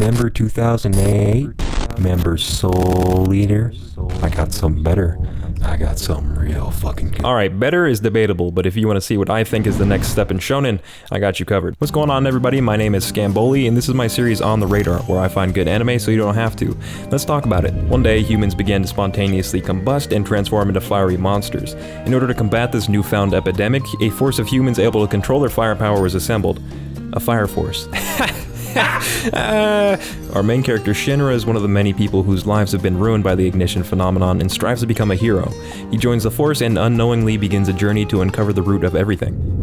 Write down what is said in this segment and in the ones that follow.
Member 2008? Member Soul Leader? I got something better. I got something real fucking good. Alright, better is debatable, but if you want to see what I think is the next step in shonen, I got you covered. What's going on, everybody? My name is Scamboli, and this is my series On the Radar, where I find good anime so you don't have to. Let's talk about it. One day, humans began to spontaneously combust and transform into fiery monsters. In order to combat this newfound epidemic, a force of humans able to control their firepower was assembled. A fire force. Our main character Shinra is one of the many people whose lives have been ruined by the ignition phenomenon and strives to become a hero. He joins the force and unknowingly begins a journey to uncover the root of everything.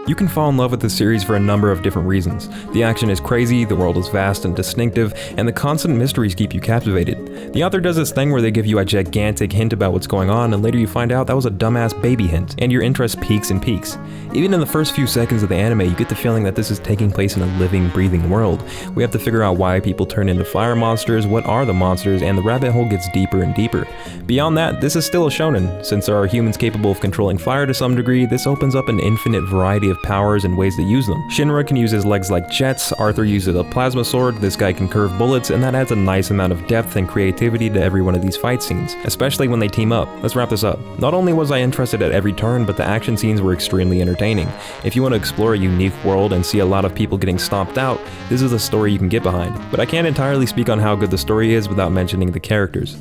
You can fall in love with this series for a number of different reasons. The action is crazy, the world is vast and distinctive, and the constant mysteries keep you captivated. The author does this thing where they give you a gigantic hint about what's going on, and later you find out that was a dumbass baby hint, and your interest peaks and peaks. Even in the first few seconds of the anime, you get the feeling that this is taking place in a living, breathing world. We have to figure out why people turn into fire monsters, what are the monsters, and the rabbit hole gets deeper and deeper. Beyond that, this is still a shonen. Since there are humans capable of controlling fire to some degree, this opens up an infinite variety of powers and ways to use them. Shinra can use his legs like jets, Arthur uses a plasma sword, this guy can curve bullets, and that adds a nice amount of depth and creativity to every one of these fight scenes, especially when they team up. Let's wrap this up. Not only was I interested at every turn, but the action scenes were extremely entertaining. If you want to explore a unique world and see a lot of people getting stomped out, this is a story you can get behind. But I can't entirely speak on how good the story is without mentioning the characters.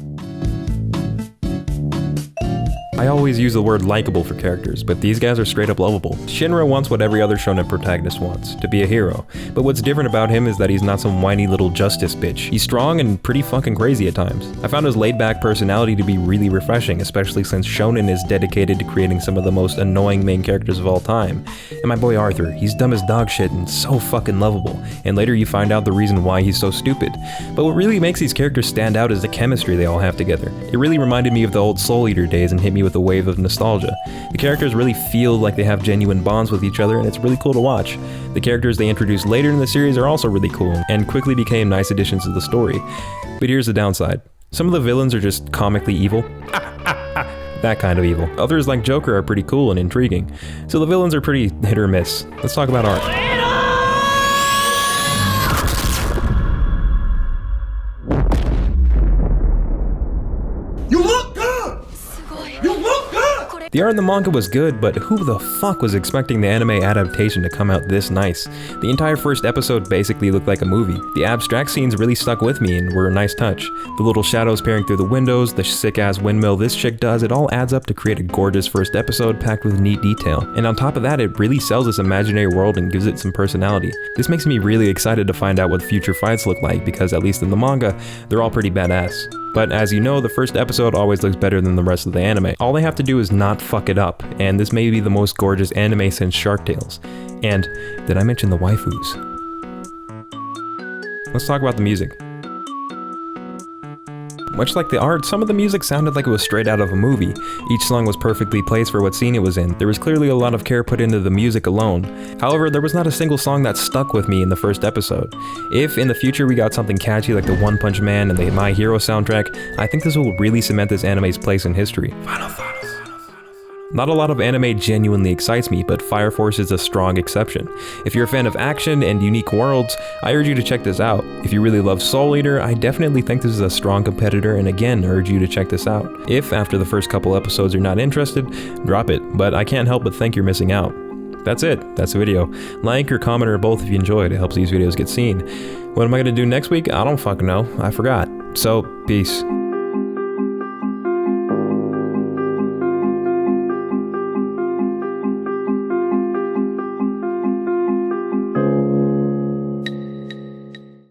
I always use the word likable for characters, but these guys are straight up lovable. Shinra wants what every other shonen protagonist wants, to be a hero. But what's different about him is that he's not some whiny little justice bitch. He's strong and pretty fucking crazy at times. I found his laid-back personality to be really refreshing, especially since shonen is dedicated to creating some of the most annoying main characters of all time. And my boy Arthur, he's dumb as dog shit and so fucking lovable, and later you find out the reason why he's so stupid. But what really makes these characters stand out is the chemistry they all have together. It really reminded me of the old Soul Eater days and hit me with a wave of nostalgia. The characters really feel like they have genuine bonds with each other, and it's really cool to watch. The characters they introduced later in the series are also really cool, and quickly became nice additions to the story. But here's the downside. Some of the villains are just comically evil. That kind of evil. Others like Joker are pretty cool and intriguing. So the villains are pretty hit or miss. Let's talk about art. The art in the manga was good, but who the fuck was expecting the anime adaptation to come out this nice? The entire first episode basically looked like a movie. The abstract scenes really stuck with me and were a nice touch. The little shadows peering through the windows, the sick-ass windmill this chick does, it all adds up to create a gorgeous first episode packed with neat detail. And on top of that, it really sells this imaginary world and gives it some personality. This makes me really excited to find out what future fights look like, because at least in the manga, they're all pretty badass. But as you know, the first episode always looks better than the rest of the anime. All they have to do is not fuck it up, and this may be the most gorgeous anime since Shark Tales. And did I mention the waifus? Let's talk about the music. Much like the art, some of the music sounded like it was straight out of a movie. Each song was perfectly placed for what scene it was in. There was clearly a lot of care put into the music alone. However, there was not a single song that stuck with me in the first episode. If in the future we got something catchy like the One Punch Man and the My Hero soundtrack, I think this will really cement this anime's place in history. Final thoughts. Not a lot of anime genuinely excites me, but Fire Force is a strong exception. If you're a fan of action and unique worlds, I urge you to check this out. If you really love Soul Eater, I definitely think this is a strong competitor, and again urge you to check this out. If after the first couple episodes you're not interested, drop it, but I can't help but think you're missing out. That's it, that's the video. Like or comment or both if you enjoyed, it helps these videos get seen. What am I gonna do next week? I don't fucking know, I forgot. So, peace.